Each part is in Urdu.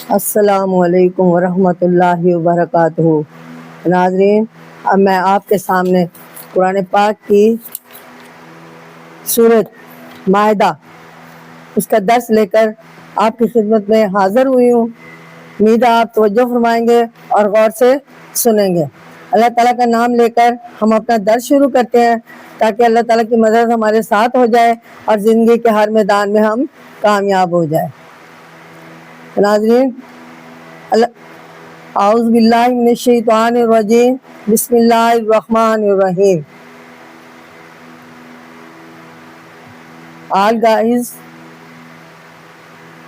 السلام علیکم ورحمۃ اللہ وبرکاتہ۔ ناظرین، اب میں آپ کے سامنے قرآن پاک کی سورۃ مائدہ اس کا درس لے کر آپ کی خدمت میں حاضر ہوئی ہوں۔ امید ہے آپ توجہ فرمائیں گے اور غور سے سنیں گے۔ اللہ تعالیٰ کا نام لے کر ہم اپنا درس شروع کرتے ہیں تاکہ اللہ تعالیٰ کی مدد ہمارے ساتھ ہو جائے اور زندگی کے ہر میدان میں ہم کامیاب ہو جائے۔ ناظرین، اعوذ باللہ من الشیطان الرجیم، بسم اللہ الرحمن الرحیم۔ آل گائز،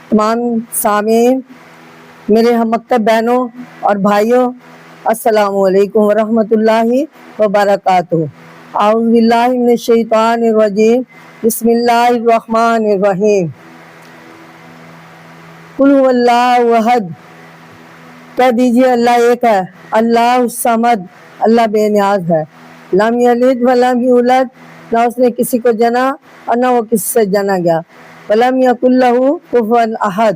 تمام سامعین، میرے ہم مکتب بہنوں اور بھائیوں، السلام علیکم ورحمۃ اللہ وبرکاتہ۔ اعوذ باللہ من الشیطان الرجیم، بسم اللہ الرحمن الرحیم۔ قل هو اللہ احد، کہہ دیجئے اللہ ایک ہے، اللہ الصمد، اللہ بے نیاز ہے، لم یلد ولم یولد، نہ اس نے کسی کو جنا اور نہ وہ کسی سے جنا گیا، ولم یکن لہ کفوا احد،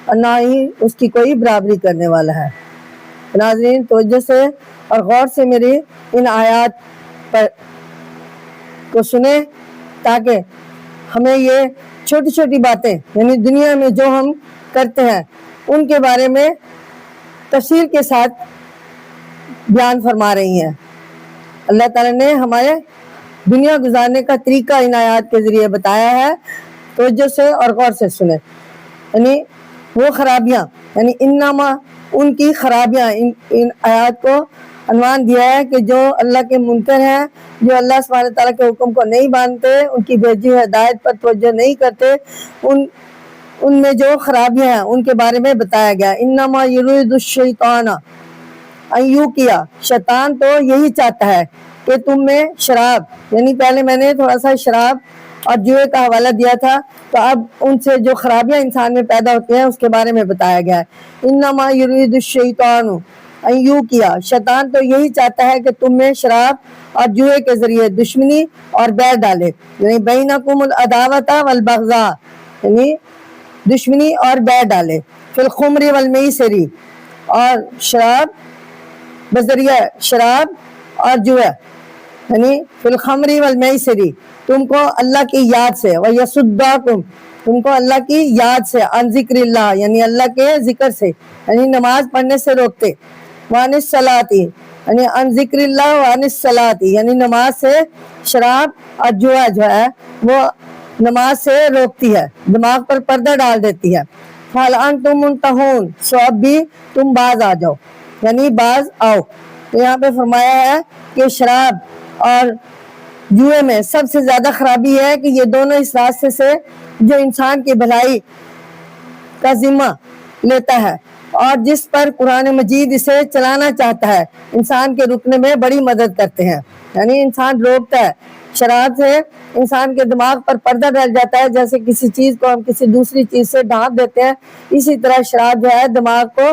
اور نہ ہی اس کی کوئی برابری کرنے والا ہے۔ ناظرین، توجہ سے اور غور سے میری ان آیات کو سنیں تاکہ ہمیں یہ چھوٹی چھوٹی باتیں، یعنی دنیا میں جو ہم کرتے ہیں ان کے بارے میں تفصیل کے ساتھ بیان فرما رہی ہیں۔ اللہ تعالیٰ نے ہمارے دنیا گزارنے کا طریقہ ان آیات کے ذریعے بتایا ہے۔ توجہ سے اور غور سے سنیں۔ یعنی وہ خرابیاں، یعنی انما، ان کی خرابیاں، ان آیات کو عنوان دیا ہے کہ جو اللہ کے منکر ہیں، جو اللہ سبحانہ تعالیٰ کے حکم کو نہیں مانتے، ان کی بھیجی ہوئی ہدایت پر توجہ نہیں کرتے، ان میں جو خرابیاں ہیں ان کے بارے میں بتایا گیا۔ انما یرید الشیطان ان یوقع، شیطان تو یہی چاہتا ہے کہ تم میں شراب، یعنی پہلے میں نے تھوڑا سا شراب اور جوئے کا حوالہ دیا تھا، تو اب ان سے جو خرابیاں انسان میں پیدا ہوتی ہیں اس کے بارے میں بتایا گیا ہے۔ انما یرید الشیطان ان یوقع، شیطان تو یہی چاہتا ہے کہ تم میں شراب اور جوئے کے ذریعے دشمنی اور بیع ڈالے، یعنی بینکم العداوۃ والبغضاء، یعنی دشمنی اور بیع ڈالے، فی الخمر والمیسر، اور شراب بذریعہ شراب اور جوا، یعنی فی الخمر والمیسر، تم کو اللہ کی یاد سے، ویصدکم، تم کو اللہ کی یاد سے، عن ذکر اللہ، یعنی اللہ کے ذکر سے، یعنی نماز پڑھنے سے روکتے، وعن الصلاۃ، یعنی عن ذکر اللہ وعن الصلاۃ، یعنی نماز سے شراب اور جوا جو ہے وہ نماز سے روکتی ہے، دماغ پر پردہ ڈال دیتی ہے۔ فَهَلْ أَنْتُمْ مُنْتَهُونَ، سو اب بھی تم باز آ جاؤ، یعنی باز آؤ۔ تو یہاں پہ فرمایا ہے کہ شراب اور جوئے میں سب سے زیادہ خرابی ہے کہ یہ دونوں اس راستے سے جو انسان کی بھلائی کا ذمہ لیتا ہے اور جس پر قرآن مجید اسے چلانا چاہتا ہے، انسان کے رکنے میں بڑی مدد کرتے ہیں، یعنی انسان روکتا ہے۔ شراب سے انسان کے دماغ پر پردہ ڈل جاتا ہے، جیسے کسی چیز کو ہم کسی دوسری چیز سے ڈھانپ دیتے ہیں، اسی طرح شراب جو ہے دماغ کو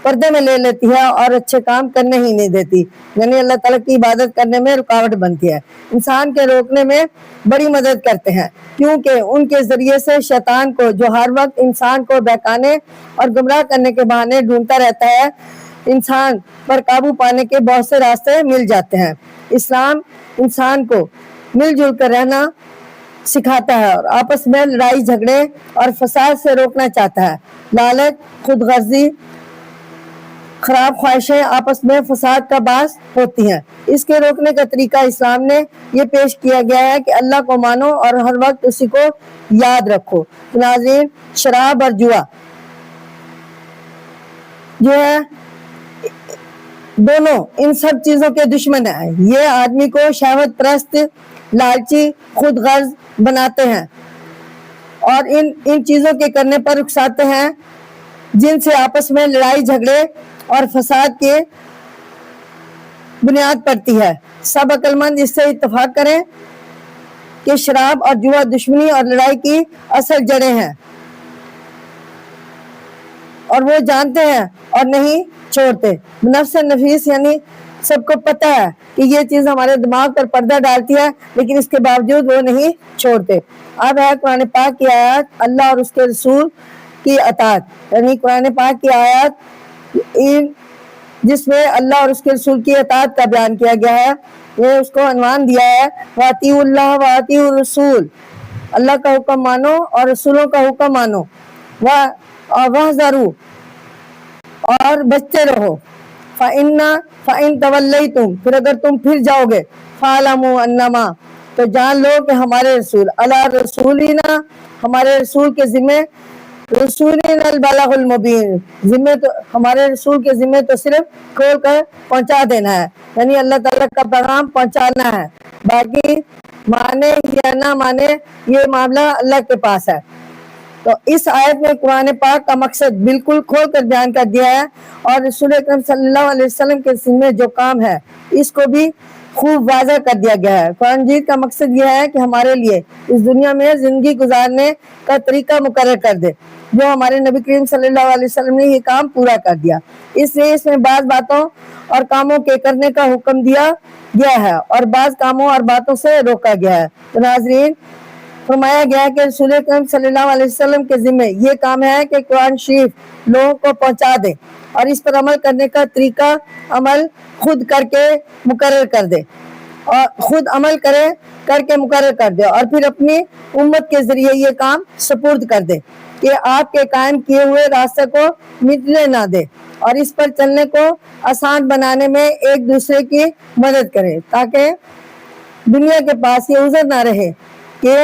پردے میں لے لیتی ہے اور اچھے کام کرنے ہی نہیں دیتی، یعنی اللہ تعالیٰ کی عبادت کرنے میں رکاوٹ بنتی ہے۔ انسان کے روکنے میں بڑی مدد کرتے ہیں، کیونکہ ان کے ذریعے سے شیطان کو، جو ہر وقت انسان کو بہکانے اور گمراہ کرنے کے بہانے ڈھونڈتا رہتا ہے، انسان پر قابو پانے کے بہت سے راستے مل جاتے ہیں۔ اسلام انسان کو مل جل کر رہنا سکھاتا ہے اور آپس میں لڑائی جھگڑے اور فساد سے روکنا چاہتا ہے۔ لالچ، خود غرضی، خراب خواہشیں آپس میں فساد کا باعث ہوتی ہیں۔ اس کے روکنے کا طریقہ اسلام نے یہ پیش کیا گیا ہے کہ اللہ کو مانو اور ہر وقت اسی کو یاد رکھو۔ ناظرین، شراب اور جوا جو ہے دونوں ان سب چیزوں کے دشمن ہیں۔ یہ آدمی کو شہوت پرست، لالچی، خود غرض بناتے ہیں اور ان چیزوں کے کرنے پر اکساتے ہیں، جن سے آپس میں لڑائی جھگڑے اور فساد کی بنیاد پڑتی ہے۔ سب عقل مند اس سے اتفاق کریں کہ شراب اور جوا دشمنی اور لڑائی کی اصل جڑیں ہیں، اور وہ جانتے ہیں اور نہیں چھوڑتے۔ نفس نفیس، یعنی سب کو پتہ ہے کہ یہ چیز ہمارے دماغ پر پردہ ڈالتی ہے، لیکن اس کے باوجود وہ نہیں چھوڑتے۔ اب ہے قرآن پاک کی آیات، اللہ اور اس کے رسول کی اطاعت، یعنی قرآن پاک کی آیات جس میں اللہ اور اس کے رسول کی اطاعت کا بیان کیا گیا ہے، یہ اس کو عنوان دیا ہے وَأَطِیعُوا اللَّهَ وَأَطِیعُوا الرَّسُولَ، اللہ کا حکم مانو اور رسولوں کا حکم مانو، وَاحْذَرُوا، اور بچتے رہو، فَإِن تَوَلَّيْتُمْ، پھر اگر تم پھر جاؤ گے، فَاعْلَمُوا أَنَّمَا، تو جان لو کہ ہمارے رسول علی رسولنا، ہمارے رسول کے ذمہ، رسولنا البلاغ المبین، ذمہ تو ہمارے رسول کے ذمہ تو صرف کھول کر پہنچا دینا ہے، یعنی اللہ تعالیٰ کا پیغام پہنچانا ہے، باقی مانے یا نہ مانے یہ معاملہ اللہ کے پاس ہے۔ تو اس آیت میں قرآن پاک کا مقصد بالکل کھول کر بیان کر دیا ہے، اور رسول اکرم صلی اللہ علیہ وسلم کے ذمہ جو کام ہے اس کو بھی خوب واضح کر دیا گیا ہے۔ قرآن مجید کا مقصد یہ ہے کہ ہمارے لیے اس دنیا میں زندگی گزارنے کا طریقہ مقرر کر دے، جو ہمارے نبی کریم صلی اللہ علیہ وسلم نے یہ کام پورا کر دیا، اس لیے اس میں بعض باتوں اور کاموں کے کرنے کا حکم دیا گیا ہے اور بعض کاموں اور باتوں سے روکا گیا ہے۔ تو ناظرین، فرمایا گیا ہے کہ رسول اکرم صلی اللہ علیہ وسلم کے ذمہ یہ کام ہے کہ قرآن شریف لوگوں کو پہنچا دے اور اس پر عمل کرنے کا طریقہ عمل خود کر کے مقرر کر دے، اور خود عمل کر کے مقرر کر دے، اور پھر اپنی امت کے ذریعے یہ کام سپرد کر دے کہ آپ کے قائم کیے ہوئے راستے کو مٹنے نہ دے، اور اس پر چلنے کو آسان بنانے میں ایک دوسرے کی مدد کرے، تاکہ دنیا کے پاس یہ عذر نہ رہے کہ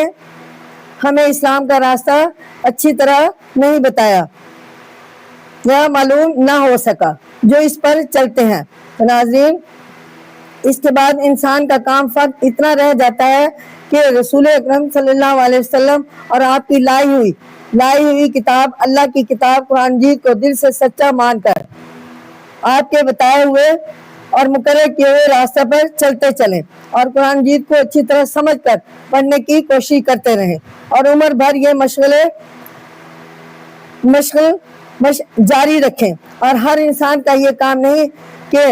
ہمیں اسلام کا راستہ اچھی طرح نہیں بتایا یا معلوم نہ ہو سکا جو اس پر چلتے ہیں۔ تو ناظرین، اس کے بعد انسان کا کام فقط اتنا رہ جاتا ہے کہ رسول اکرم صلی اللہ علیہ وسلم اور آپ کی لائی ہوئی کتاب، اللہ کی کتاب قرآن مجید کو دل سے سچا مان کر آپ کے بتائے ہوئے اور مقرر کیے ہوئے راستے پر چلتے چلیں، اور قرآن مجید کو اچھی طرح سمجھ کر پڑھنے کی کوشش کرتے رہیں، اور عمر بھر یہ مشغل جاری رکھیں، اور ہر انسان کا یہ کام نہیں کہ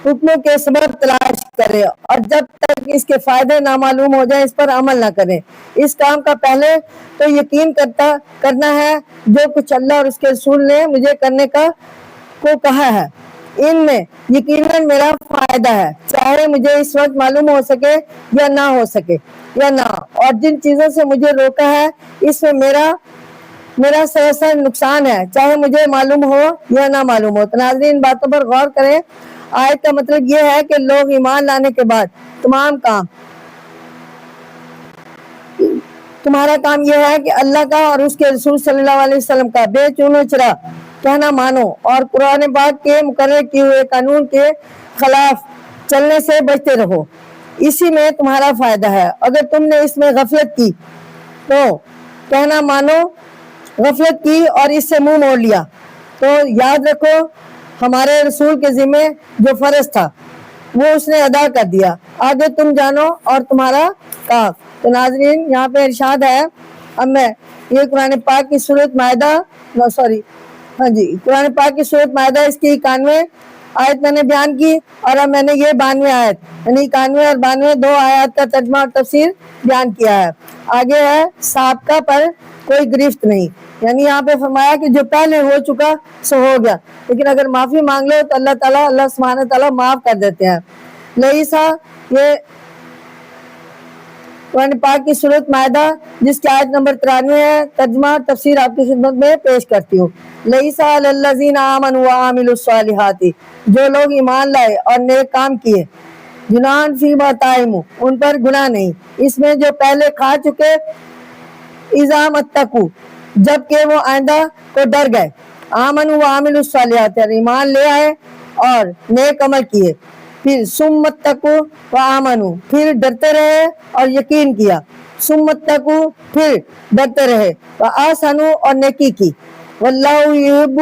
حکموں کے سبب تلاش کرے اور جب تک اس کے فائدے نہ معلوم ہو جائیں اس پر عمل نہ کریں۔ اس کام کا پہلے تو یقین کرنا ہے جو کچھ اللہ اور اس کے رسول نے مجھے کرنے کو کہا ہے، ان میں یقیناً میرا فائدہ ہے، چاہے مجھے اس وقت معلوم ہو سکے یا نہ ہو سکے یا نہ، اور جن چیزوں سے مجھے روکا ہے اس میں میرا سراسر نقصان ہے، چاہے مجھے معلوم ہو یا نہ معلوم ہو۔ تو ناظرین، باتوں پر غور کریں۔ آیت کا مطلب یہ ہے کہ لوگ ایمان لانے کے بعد تمہارا کام یہ ہے کہ اللہ کا اور اس کے رسول صلی اللہ علیہ وسلم کا بے چون و چرا کہنا مانو، اور قرآن پاک کے مقرر کیے ہوئے قانون کے خلاف چلنے سے بچتے رہو، اسی میں تمہارا فائدہ ہے۔ اگر تم نے اس میں غفلت کی تو کہنا مانو، غفلت کی اور اس سے منہ موڑ لیا تو یاد رکھو ہمارے رسول کے ذمہ جو فرض تھا وہ اس نے ادا کر دیا، آگے تم جانو اور تمہارا کام۔ تو ناظرین، یہاں پہ ارشاد ہے، اب میں یہ قرآن پاک کی سورۃ مائدہ قرآن پاک کی سورۃ مائدہ اس کی 91 آیت میں نے بیان کی، اور اب میں نے یہ 92 آیت یعنی 91 اور 92 دو آیات کا ترجمہ اور تفسیر بیان کیا ہے۔ آگے ہے سابقہ پر کوئی گرفت نہیں، یعنی یہاں پہ فرمایا کہ جو پہلے ہو چکا سو ہو گیا، لیکن اگر معافی مانگ لو تو اللہ سبحانہ تعالیٰ معاف کر دیتے ہیں۔ لئیسا، یہ قرآن پاک کی سورۃ مائدہ جس کی آیت نمبر 93 ہے، ترجمہ اور تفسیر آپ کی خدمت میں پیش کرتی ہوں۔ لئیسا علی الذین آمنوا وعملوا الصالحات، جو لوگ ایمان لائے اور نیک کام کیے، جناح فیما طعموا، ان پر گناہ نہیں اس میں جو پہلے کھا چکے، اذا متقوا، جبکہ وہ آئندہ کو ڈر گئے، آمنوا وعملوا الصالحات، ایمان لے آئے اور نیک عمل کیے، پھر ثم اتقوا وآمنوا، پھر ڈرتے رہے اور یقین کیا، ثم اتقوا، پھر ڈرتے رہے، وآحسنوا، اور نیکی کی، واللہ یحب،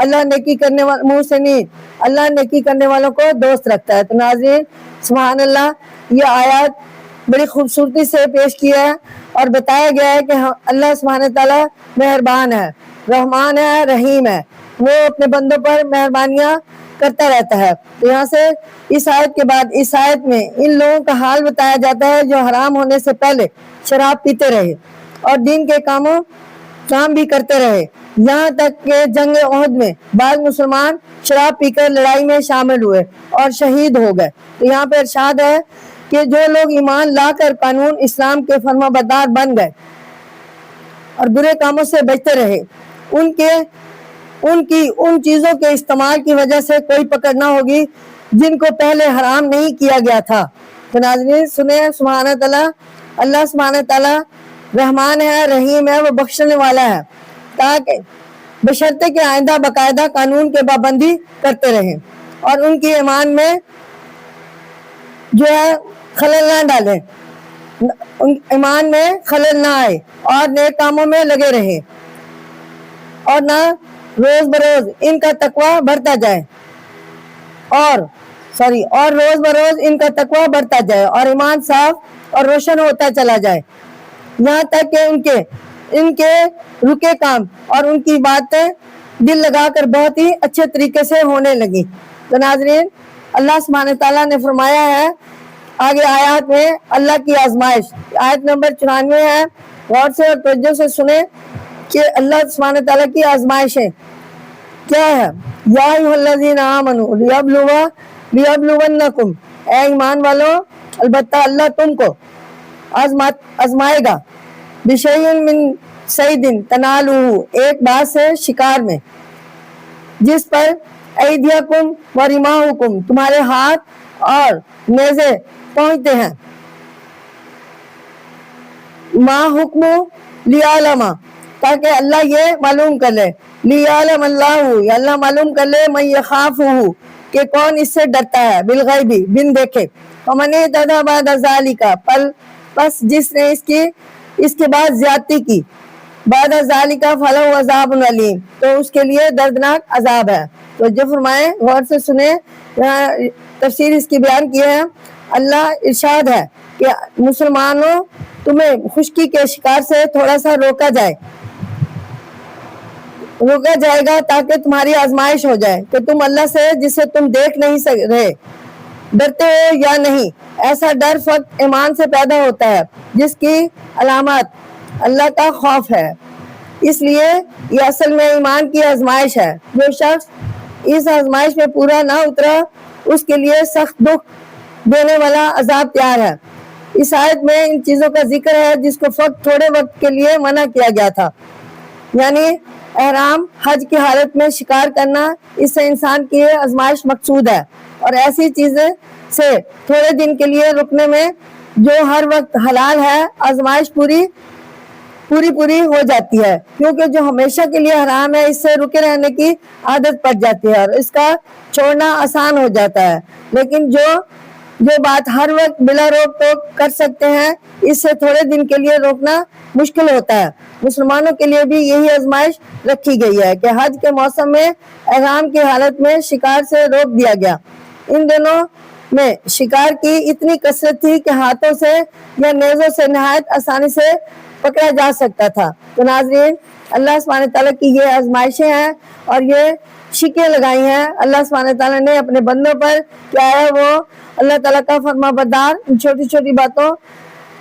اللہ نیکی کرنے والوں محسنین، اللہ نیکی کرنے والوں کو دوست رکھتا ہے۔ تو ناظرین، سبحان اللہ، یہ آیات بڑی خوبصورتی سے پیش کیا ہے اور بتایا گیا ہے کہ اللہ سبحانہ تعالیٰ مہربان ہے، رحمان ہے، رحیم ہے، وہ اپنے بندوں پر مہربانیاں کرتا رہتا ہے۔ تو یہاں سے اس آیت کے بعد اس آیت میں ان لوگوں کا حال بتایا جاتا ہے جو حرام ہونے سے پہلے شراب پیتے رہے اور دین کے کام بھی کرتے رہے، یہاں تک کہ جنگ احد میں بعض مسلمان شراب پی کر لڑائی میں شامل ہوئے اور شہید ہو گئے۔ تو یہاں پہ ارشاد ہے کہ جو لوگ ایمان لا کر قانون اسلام کے فرما بردار بن گئے اور برے کاموں سے بچتے رہے، ان چیزوں کے استعمال کی وجہ سے کوئی پکڑ نہ ہوگی جن کو پہلے حرام نہیں کیا گیا تھا۔ تو ناظرین سنیں، سبحانہ تعالیٰ، اللہ سبحانہ تعالیٰ رحمان ہے، رحیم ہے، وہ بخشنے والا ہے، تاکہ بشرطے کہ آئندہ باقاعدہ قانون کے پابندی کرتے رہیں اور ان کی ایمان میں جو ہے خلل نہ ڈالیں، ایمان میں خلل نہ آئے اور نیک کاموں میں لگے رہیں اور نہ روز بروز ان کا تقوی بڑھتا جائے اور روز بروز ان کا تقوی بڑھتا جائے اور ایمان صاف اور روشن ہوتا چلا جائے، یہاں تک کہ ان کے رکے کام اور ان کی باتیں دل لگا کر بہت ہی اچھے طریقے سے ہونے لگی۔ تو ناظرین اللہ سبحانہ تعالیٰ نے فرمایا ہے آگے آیات میں اللہ کی آزمائش، آیت نمبر 94 ہے، غور سے اور توجہ سے سنیں کہ اللہ سبحانہ تعالیٰ کی آزمائشیں کیا ہے۔ یا ایھا الذین آمنوا لیبلونکم، اے ایمان والو البتہ اللہ تم کو آزمائے گا، بشیء من صید تنالوہ، ایک بات سے شکار میں، جس پر ایدیکم و رماحکم، تمہارے ہاتھ اور نیزے پہنچتے ہیں، ما حکم لیعلم، تاکہ اللہ یہ معلوم کر لے، لیعلم اللہ، یا اللہ معلوم کر لے، من یخافہ، کہ کون اس سے ڈرتا ہے، بالغیب، بن دیکھے، ومن اعتدی بعد ذالک، پس جس نے اس کے بعد زیادتی کی، بعد ذالک فلہ عذاب علیم، تو اس کے لیے دردناک عذاب ہے۔ تو جو فرمائے غور سے سنیں، تفسیر اس کی بیان کی ہے، اللہ ارشاد ہے کہ مسلمانوں تمہیں خشکی کے شکار سے تھوڑا سا روکا جائے گا تاکہ تمہاری آزمائش ہو جائے کہ تم اللہ سے جسے تم دیکھ نہیں رہے ڈرتے ہو یا نہیں۔ ایسا ڈر فقط ایمان سے پیدا ہوتا ہے جس کی علامت اللہ کا خوف ہے، اس لیے یہ اصل میں ایمان کی آزمائش ہے۔ جو شخص اس آزمائش میں پورا نہ اترا اس کے لیے سخت دکھ دینے والا عذاب تیار ہے۔ اس آیت میں ان چیزوں کا ذکر ہے جس کو فقط تھوڑے وقت کے لیے منع کیا گیا تھا، یعنی احرام حج کی حالت میں شکار کرنا، اس سے انسان کی آزمائش مقصود ہے، اور ایسی چیزیں سے تھوڑے دن کے لیے رکنے میں جو ہر وقت حلال ہے، آزمائش پوری ہو جاتی ہے، کیونکہ جو ہمیشہ کے لیے حرام ہے اس سے رکے رہنے کی عادت پڑ جاتی ہے اور اس کا چھوڑنا آسان ہو جاتا ہے، لیکن جو بات ہر وقت بلا روک ٹوک کر سکتے ہیں اس سے تھوڑے دن کے لیے روکنا مشکل ہوتا ہے۔ مسلمانوں کے لیے بھی یہی آزمائش رکھی گئی ہے کہ حج کے موسم میں احرام کی حالت میں شکار سے روک دیا گیا۔ ان دنوں میں شکار کی اتنی کثرت تھی کہ ہاتھوں سے یا نیزوں سے نہایت آسانی سے پکڑا جا سکتا تھا۔ تو ناظرین اللہ سبحانہ تعالیٰ کی یہ آزمائشیں ہیں اور یہ شکیں لگائی ہیں اللہ سبحانہ تعالیٰ نے اپنے بندوں پر، کیا ہے وہ اللہ تعالیٰ کا فرما بردار ان چھوٹی چھوٹی باتوں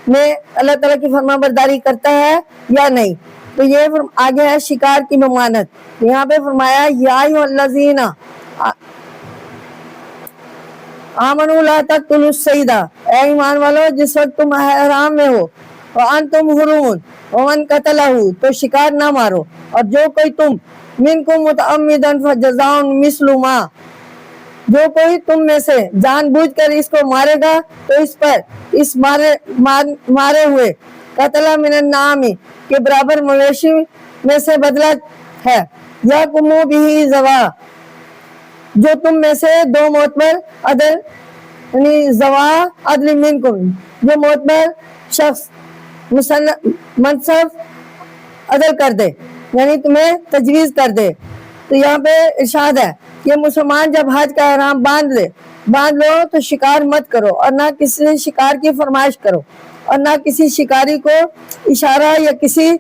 میں اللہ تعالیٰ کی فرما برداری کرتا ہے یا نہیں۔ تو یہ آگے ہے شکار کی ممانعت، یہاں پہ فرمایا یا ایھا الذین آمنوا لا تقتلوا الصید، اے ایمان والو جس وقت تم احرام میں ہو، وانتم حرم، ومن قتلہ، تو شکار نہ مارو، اور جو کوئی تم منکم متعمدا فجزاء مثل ما، جو کوئی تم میں سے جان بوجھ کر اس کو مارے گا تو اس پر اس مارے ہوئے قتل من النعام کے برابر مویشی میں سے بدلہ ہے، یحکم بہ ذوا، جو تم میں سے دو معتبر عدل، یعنی ذوا عدل منکم، جو معتبر شخص منصف عدل کر دے، یعنی تمہیں تجویز کر دے۔ تو یہاں پہ ارشاد ہے کہ مسلمان جب حج کا احرام باندھ لو تو شکار مت کرو اور نہ کسی شکار کی فرمائش کرو اور نہ کسی شکاری کو اشارہ یا کسی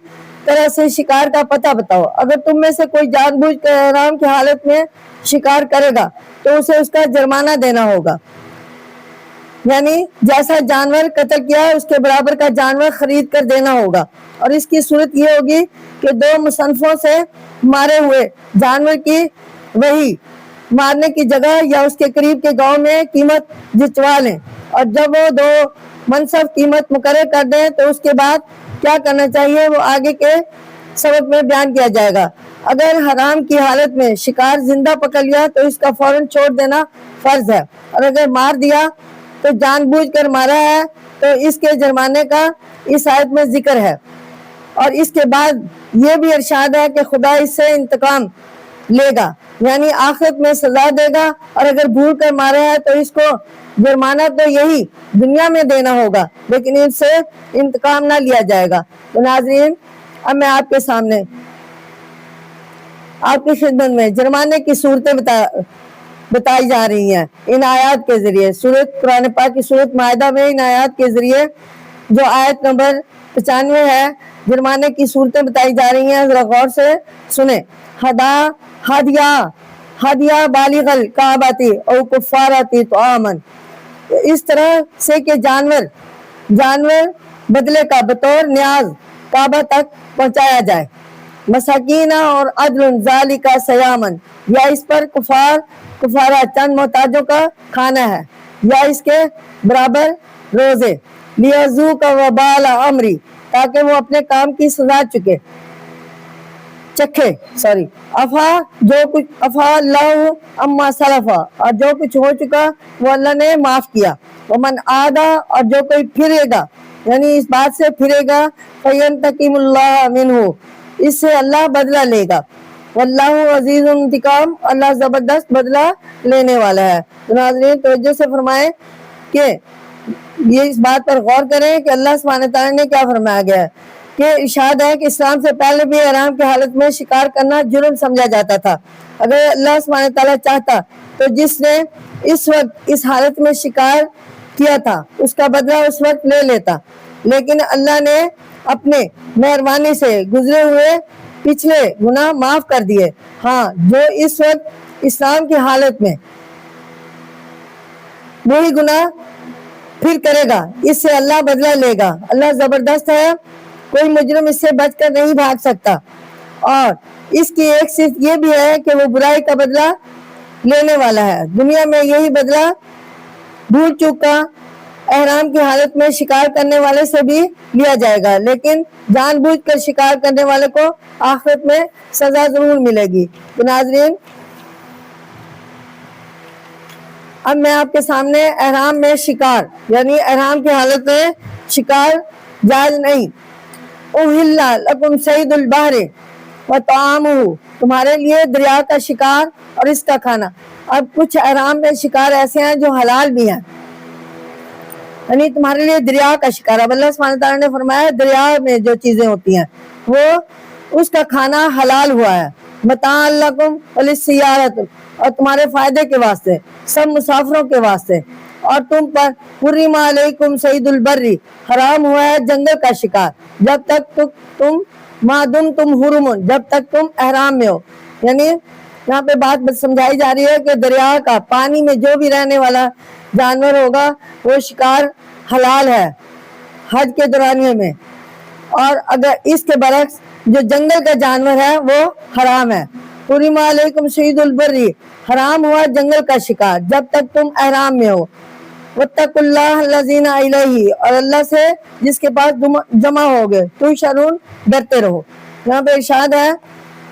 طرح سے شکار کا پتہ بتاؤ۔ اگر تم میں سے کوئی جان بوجھ کر احرام کی حالت میں شکار کرے گا تو اسے اس کا جرمانہ دینا ہوگا، یعنی جیسا جانور قتل کیا اس کے برابر کا جانور خرید کر دینا ہوگا، اور اس کی صورت یہ ہوگی کہ دو مصنفوں سے مارے ہوئے جانور کی وہی مارنے کی جگہ یا اس کے قریب کے گاؤں میں قیمت جتوا لیں، اور جب وہ 2 منصف قیمت مقرر کر دیں تو اس کے بعد کیا کرنا چاہیے وہ آگے کے سبق میں بیان کیا جائے گا۔ اگر حرام کی حالت میں شکار زندہ پکڑ لیا تو اس کا فوراً چھوڑ دینا فرض ہے، اور اگر مار دیا تو جان بوجھ کر مارا ہے تو اس کے جرمانے کا اس آیت میں ذکر ہے، اور اس کے بعد یہ بھی ارشاد ہے کہ خدا اس سے انتقام لے گا، یعنی آخرت میں سزا دے گا، اور اگر بھول کر مارا ہے تو اس کو جرمانہ تو یہی دنیا میں دینا ہوگا لیکن ان سے انتقام نہ لیا جائے گا۔ تو ناظرین، اب میں آپ کے سامنے آپ کی خدمت میں جرمانے کی صورتیں بتائی جا رہی ہیں ان آیات کے ذریعے۔ سورۃ قرآن پاک کی سورۃ مائدہ میں ان آیات کے ذریعے جو آیت نمبر 95 ہے، جرمانے کی صورتیں بتائی جا رہی ہیں، ذرا غور سے سنیں۔ ہدیہ بالغ الکعبۃ او کفارۃ طعاما، اس طرح سے کہ جانور بدلے کا بطور نیاز کعبہ تک پہنچایا جائے، مساکین اور عدل ذالک صیامن، یا اس پر کفارہ چند محتاجوں کا کھانا ہے یا اس کے برابر روزے، لیذوق وبال امری، تاکہ وہ اپنے کام کی سزا چکھے افا اللہ اما سلفا، اور جو کچھ ہو چکا وہ اللہ نے معاف کیا، ومن عادا، اور جو کوئی پھرے گا یعنی اس بات سے پھرے گا، فینتقم اللہ منہ، اس سے اللہ بدلہ لے گا، واللہ عزیز انتقام، اللہ زبردست بدلہ لینے والا ہے۔ تو ناظرین توجہ سے فرمائیں کہ یہ اس بات پر غور کریں کہ اللہ سبحانہ تعالیٰ نے کیا فرمایا گیا ہے کہ ارشاد ہے کہ اسلام سے پہلے بھی احرام کی حالت میں شکار کرنا جرم سمجھا جاتا تھا۔ اگر اللہ سبحانہ تعالیٰ چاہتا تو جس نے اس وقت اس حالت میں شکار کیا تھا اس کا بدلہ اس وقت لے لیتا، لیکن اللہ نے اپنے مہربانی سے گزرے ہوئے پچھلے گناہ معاف کر دیے۔ ہاں، جو اس وقت اسلام کی حالت میں وہی گناہ پھر کرے گا، اس سے اللہ بدلہ لے گا۔ اللہ زبردست ہے، کوئی مجرم اس سے بچ کر نہیں بھاگ سکتا، اور اس کی ایک صفت یہ بھی ہے کہ وہ برائی کا بدلہ لینے والا ہے۔ دنیا میں یہی بدلہ بھول چوک کا احرام کی حالت میں شکار کرنے والے سے بھی لیا جائے گا، لیکن جان بوجھ کر شکار کرنے والے کو آخرت میں سزا ضرور ملے گی۔ تو ناظرین، اب میں آپ کے سامنے احرام میں شکار یعنی احرام کی حالت میں شکار جائز نہیں۔ اُحِلَّ لَكُمْ صَيْدُ الْبَحْرِ وَطَعَامُهُ، تمہارے لیے دریا کا شکار اور اس کا کھانا۔ اب کچھ احرام میں شکار ایسے ہیں جو حلال بھی ہیں، یعنی تمہارے لیے دریا کا شکار۔ اب اللہ سبحانہ تعالیٰ نے فرمایا دریا میں جو چیزیں ہوتی ہیں وہ اس کا کھانا حلال ہوا ہے، متاع لکم وللسیارۃ، اور تمہارے فائدے کے واسطے، سب مسافروں کے واسطے، اور تم پر حرم علیکم صید البر، حرام ہوا ہے جنگل کا شکار، جب تک تم معدم تم حرم، جب تک تم احرام میں ہو۔ یعنی یہاں پہ بات سمجھائی جا رہی ہے کہ دریا کا پانی میں جو بھی رہنے والا جانور ہوگا وہ شکار حلال ہے حج کے دورانیے میں، اور اگر اس کے برعکس جو جنگل کا جانور ہے وہ حرام ہے۔ حرم علیکم صید البر، حرام ہوا جنگل کا شکار جب تک تم احرام میں ہو۔ واتقوا اللہ الذین الیہ، اور اللہ سے جس کے پاس جمع ہوگے، تحشرون، ڈرتے رہو۔ یہاں پہ ارشاد ہے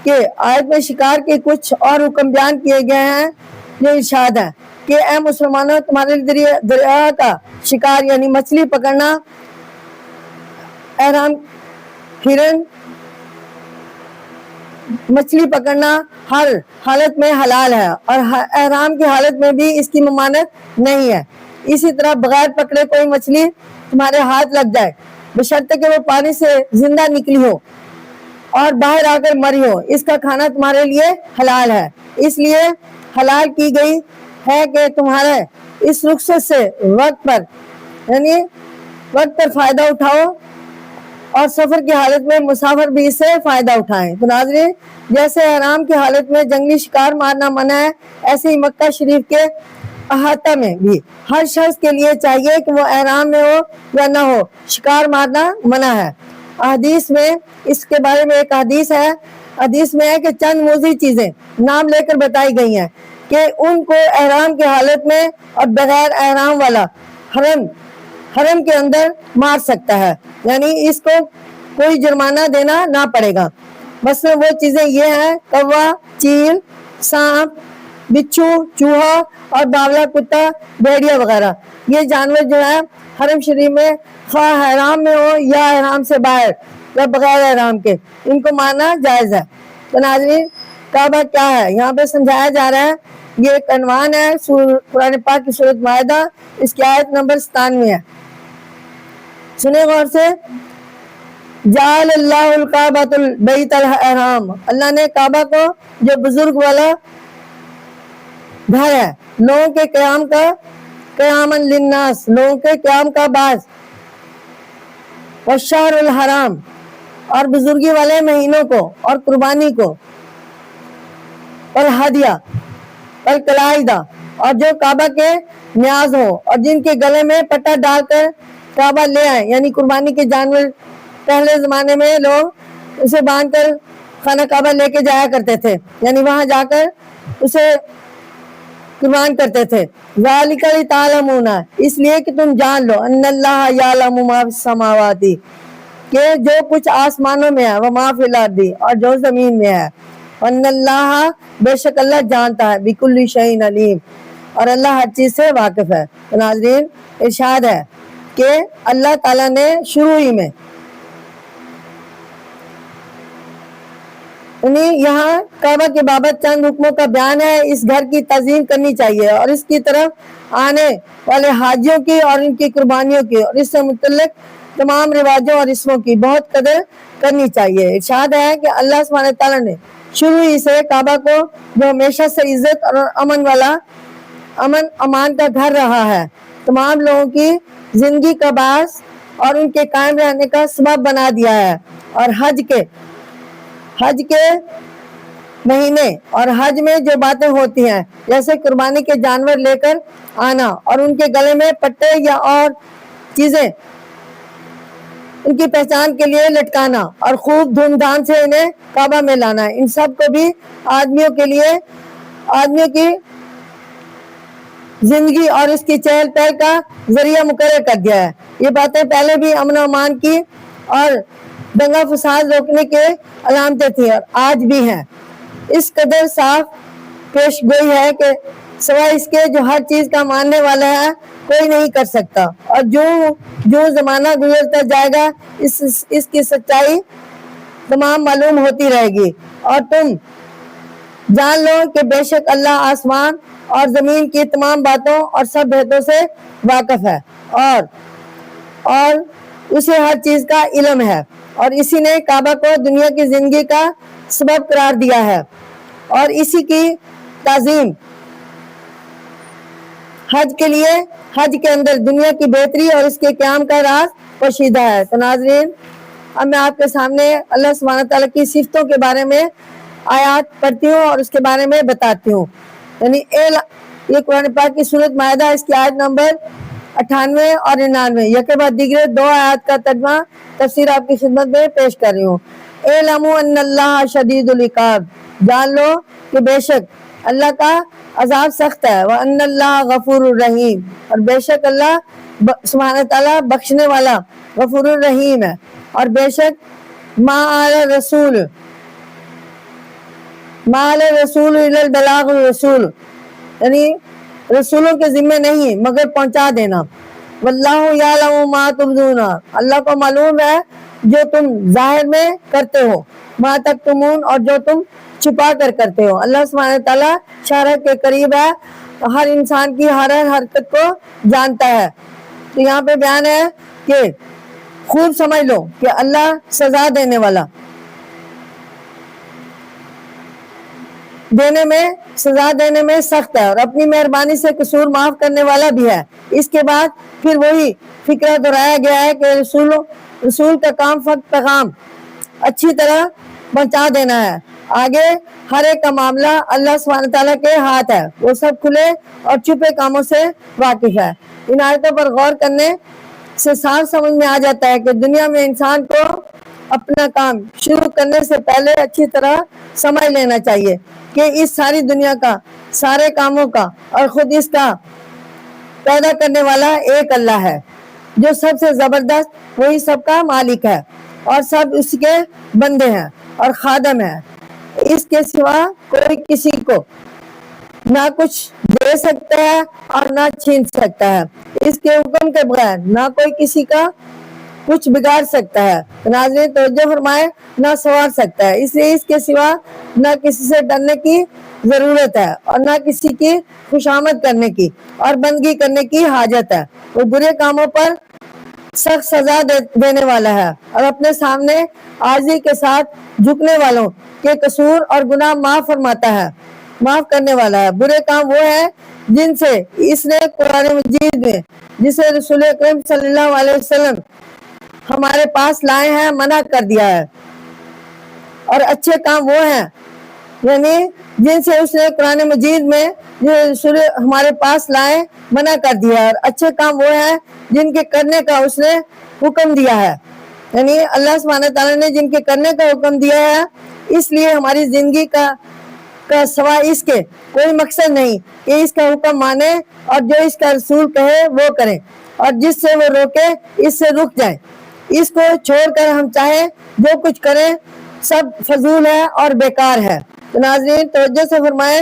کہ آیت میں شکار کے کچھ اور حکم بیان کیے گئے ہیں۔ یہ ارشاد ہے کہ اے مسلمانوں، تمہارے لیے دریا کا شکار یعنی مچھلی پکڑنا، احرام ہرن، مچھلی پکڑنا ہر حالت میں حلال ہے، اور احرام کی حالت میں بھی اس کی ممانعت نہیں ہے۔ اسی طرح بغیر پکڑے کوئی مچھلی تمہارے ہاتھ لگ جائے، بشرطے کہ وہ پانی سے زندہ نکلی ہو اور باہر آ کر مری ہو، اس کا کھانا تمہارے لیے حلال ہے۔ اس لیے حلال کی گئی ہے کہ تمہارے اس رخصت سے وقت پر فائدہ اٹھاؤ، اور سفر کی حالت میں مسافر بھی اس سے فائدہ اٹھائیں۔ تو ناظرین، جیسے احرام کی حالت میں جنگلی شکار مارنا منع ہے، ایسے ہی مکہ شریف کے احاطہ میں بھی ہر شخص کے لیے چاہیے کہ وہ احرام میں ہو یا نہ ہو، شکار مارنا منع ہے۔ حدیث میں اس کے بارے میں ایک حدیث ہے، حدیث میں ہے کہ چند موزی چیزیں نام لے کر بتائی گئی ہیں کہ ان کو احرام کی حالت میں اور بغیر احرام والا حرم کے اندر مار سکتا ہے، یعنی اس کو کوئی جرمانہ دینا نہ پڑے گا۔ مثلا وہ چیزیں یہ ہیں: کوا، چیل، سانپ، بچھو، چوہا اور باولا کتا، بھیڑیا وغیرہ۔ یہ جانور جو ہے حرم شریف میں خواہ احرام میں ہو یا احرام سے باہر یا بغیر احرام کے، ان کو مارنا جائز ہے۔ تو ناظرین، کعبہ کیا ہے یہاں پہ سمجھایا جا رہا ہے۔ یہ ایک عنوان ہے قرآن پاک کی سورۃ مائدہ، اس کی آیت نمبر 97 ہے۔ سنیں غور سے، جعل اللہ الکعبۃ البیت الحرام، اللہ نے کعبہ کو جو بزرگ والا گھر ہے، لوگوں کے قیام کا، قیاما للناس، لوگوں کے قیام کا باعث، والشہر الحرام، اور بزرگی والے مہینوں کو اور قربانی کو، والہدیہ والقلائدہ، اور جو کعبہ کے نیاز ہو اور جن کے گلے میں پٹا ڈال کر کعبہ لے آئے، یعنی قربانی کے جانور پہلے زمانے میں لوگ اسے باندھ کر خانہ کعبہ لے کے جایا کرتے تھے، یعنی وہاں جا کر اسے قربان کرتے تھے۔ ذالک لتعلمون، اس لیے کہ تم جان لو، ان اللہ یعلم ما فی السماوات، کہ جو کچھ آسمانوں میں ہے، وما فی الارض، اور جو زمین میں ہے، ان اللہ، بے شک اللہ جانتا ہے، بکل شیء علیم، اور اللہ ہر چیز سے واقف ہے۔ تو ناظرین، ارشاد ہے کہ اللہ تعالیٰ نے شروع ہی میں یہاں کعبہ کے بابت چند حکموں کا بیان ہے۔ اس گھر کی تعظیم کرنی چاہیے اور اس کی طرف آنے والے حاجیوں کی اور ان کی قربانیوں کی اور اس سے متعلق تمام رواجوں اور رسموں کی بہت قدر کرنی چاہیے۔ ارشاد ہے کہ اللہ سبحانہ تعالیٰ نے شروع ہی سے کعبہ کو، جو ہمیشہ سے عزت اور امن امان کا گھر رہا ہے، تمام لوگوں کی زندگی کا باعث اور ان کے قائم رہنے کا سبب بنا دیا ہے۔ اور حج کے مہینے اور حج میں جو باتیں ہوتی ہیں، جیسے قربانی کے جانور لے کر آنا اور ان کے گلے میں پٹے یا اور چیزیں ان کی پہچان کے لیے لٹکانا اور خوب دھوم دھام سے انہیں کعبہ میں لانا، ان سب کو بھی آدمیوں کی زندگی اور اس کی چہل پہل کا ذریعہ مقرر کر دیا ہے۔ یہ باتیں پہلے بھی امن و امان کی اور دنگا فساد روکنے کے علامتیں تھیں اور آج بھی ہیں۔ اس قدر صاف پیش گوئی ہے کہ سوائے اس کے جو ہر چیز کا ماننے والا ہے کوئی نہیں کر سکتا، اور جو زمانہ گزرتا جائے گا اس کی سچائی تمام معلوم ہوتی رہے گی۔ اور تم جان لو کہ بے شک اللہ آسمان اور زمین کی تمام باتوں اور سب بھیدوں سے واقف ہے، اور اسے ہر چیز کا علم ہے، اور اسی نے کعبہ کو دنیا کی زندگی کا سبب قرار دیا ہے، اور اسی کی تعظیم حج کے لیے، حج کے اندر دنیا کی بہتری اور اس کے قیام کا راز پوشیدہ ہے۔ تو ناظرین، اب میں آپ کے سامنے اللہ سبحانہ تعالیٰ کی صفتوں کے بارے میں آیات پڑھتی ہوں اور اس کے بارے میں بتاتی ہوں۔ یعنی یہ قرآن پاک کی سورۃ مائدہ، اس کی آیت نمبر 98 اور 99، یکے بعد دیگرے دو آیات کا ترجمہ تفسیر آپ کی خدمت میں پیش کر رہی ہوں۔ اعلموا ان اللہ شدید العقاب، جان لو کہ بے شک اللہ کا عذاب سخت ہے، وان اللہ غفور الرحیم، اور بے شک اللہ سبحانہ تعالیٰ بخشنے والا غفور الرحیم ہے۔ اور بے شک ما علی الرسول الا البلاغ الرسول، یعنی رسولوں کے ذمہ نہیں مگر پہنچا دینا۔ واللہ یعلم ما تبدون، اللہ کو معلوم ہے جو تم ظاہر میں کرتے ہو، ما تکتمون، اور جو تم چھپا کر کرتے ہو۔ اللہ سبحانہ تعالیٰ شارع کے قریب ہے، ہر انسان کی ہر حرکت کو جانتا ہے۔ تو یہاں پہ بیان ہے کہ خوب سمجھ لو کہ اللہ سزا دینے والا، سزا دینے میں سخت ہے، اور اپنی مہربانی سے قصور معاف کرنے والا بھی ہے۔ اس کے بعد پھر وہی فکرہ دہرایا گیا ہے کہ رسول کا کام فقط پیغام اچھی طرح پہنچا دینا ہے، آگے ہر ایک کا معاملہ اللہ سبحانہ تعالیٰ کے ہاتھ ہے، وہ سب کھلے اور چھپے کاموں سے واقف ہے۔ ان آیتوں پر غور کرنے سے صاف سمجھ میں آ جاتا ہے کہ دنیا میں انسان کو اپنا کام شروع کرنے سے پہلے اچھی طرح سمجھ لینا چاہیے کہ اس ساری دنیا کا، سارے کاموں کا اور خود اس کا پیدا کرنے والا ایک اللہ ہے جو سب سے زبردست، وہی سب کا مالک ہے اور سب اس کے بندے ہیں اور خادم ہیں۔ اس کے سوا کوئی کسی کو نہ کچھ دے سکتا ہے اور نہ چھین سکتا ہے، اس کے حکم کے بغیر نہ کوئی کسی کا کچھ بگاڑ سکتا ہے، ناظرین توجہ فرمائے، نہ سنوار سکتا ہے، اس لیے اس کے سوا نہ کسی سے ڈرنے کی ضرورت ہے اور نہ کسی کی خوشامد کرنے کی اور بندگی کرنے کی حاجت ہے۔ وہ برے کاموں پر سخت سزا دینے والا ہے اور اپنے سامنے عاجزی کے ساتھ جھکنے والوں کے قصور اور گناہ معاف فرماتا ہے، معاف کرنے والا ہے۔ برے کام وہ ہیں جن سے اس نے قرآن مجید میں، جسے رسول اکرم صلی اللہ علیہ وسلم ہمارے پاس لائے ہیں، منع کر دیا ہے، اور اچھے کام وہ ہیں یعنی جن سے اس نے قرآن مجید میں رسول ہمارے پاس لائے منع کر دیا ہے، اور اچھے کام وہ ہیں جن کے کرنے کا اس نے حکم دیا ہے، یعنی اللہ سبحانہ تعالیٰ نے جن کے کرنے کا حکم دیا ہے۔ اس لیے ہماری زندگی کا سوا اس کے کوئی مقصد نہیں کہ اس کا حکم مانے اور جو اس کا رسول کہے وہ کریں، اور جس سے وہ روکے اس سے رک جائیں۔ اس کو چھوڑ کر ہم چاہے جو کچھ کریں سب فضول ہے اور بیکار ہے۔ تو ناظرین توجہ سے فرمائیں،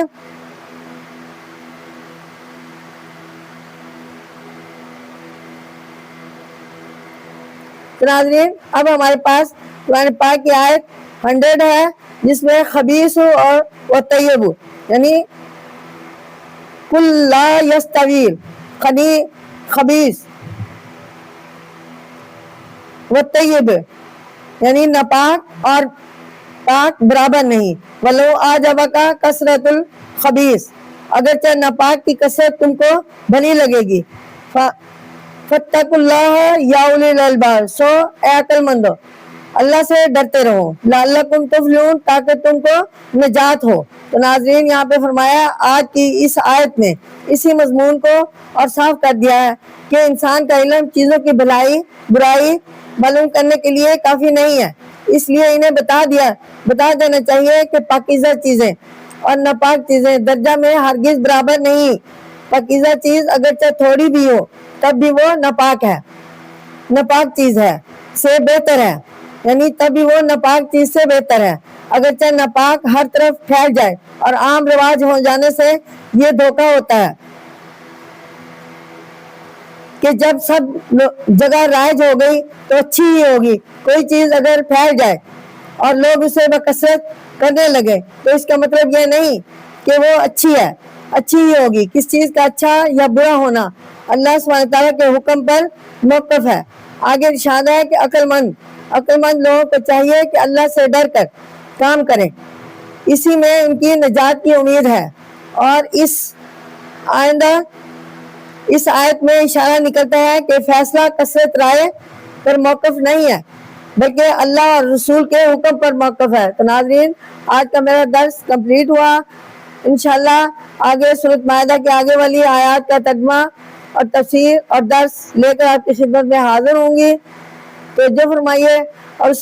ناظرین اب ہمارے پاس قرآن پاک کی آیت 100 ہے جس میں خبیث اور طیب یعنی کل لا یستوی خبیث و طیب یعنی ناپاک اور پاک برابر نہیں۔ ولو اعجبک کثرت الخبیث، اگرچہ ناپاک کی کثرت تم کو بھلی لگے گی۔ فاتقوا اللہ یا اولی الالباب، سو اے عقل مندو اللہ سے ڈرتے رہو، لعلکم تفلحون، تاکہ تم کو نجات ہو۔ تو ناظرین یہاں پہ فرمایا آج کی اس آیت میں اسی مضمون کو اور صاف کر دیا ہے کہ انسان کا علم چیزوں کی بھلائی برائی معلوم کرنے کے لیے کافی نہیں ہے، اس لیے انہیں بتا دینا چاہیے کہ پاکیزہ چیزیں اور ناپاک چیزیں درجہ میں ہرگز برابر نہیں۔ پاکیزہ چیز اگرچہ تھوڑی بھی ہو تب بھی وہ ناپاک ہے، ناپاک چیز ہے سے بہتر ہے، یعنی تب بھی وہ ناپاک چیز سے بہتر ہے۔ اگرچہ ناپاک ہر طرف پھیل جائے اور عام رواج ہو جانے سے یہ دھوکہ ہوتا ہے کہ جب سب جگہ رائج ہو گئی تو اچھی ہی ہوگی۔ کوئی چیز اگر پھیل جائے اور لوگ اسے بکثرت کرنے لگے تو اس کا مطلب یہ نہیں کہ وہ اچھی ہے، اچھی ہی ہوگی۔ کس چیز کا اچھا یا برا ہونا اللہ سبحانہ تعالیٰ کے حکم پر موقف ہے۔ آگے ارشاد ہے کہ عقل مند لوگوں کو چاہیے کہ اللہ سے ڈر کر کام کریں، اسی میں ان کی نجات کی امید ہے۔ اور اس آیت میں اشارہ نکلتا ہے کہ فیصلہ کثرت رائے پر موقف نہیں ہے بلکہ اللہ اور رسول کے حکم پر موقف ہے۔ تو ناظرین آج کا میرا درس کمپلیٹ ہوا، انشاءاللہ آگے سورۃ مائدہ کے آگے والی آیات کا ترجمہ اور تفسیر اور درس لے کر آپ کی خدمت میں حاضر ہوں گی۔ تو جو فرمائیے اور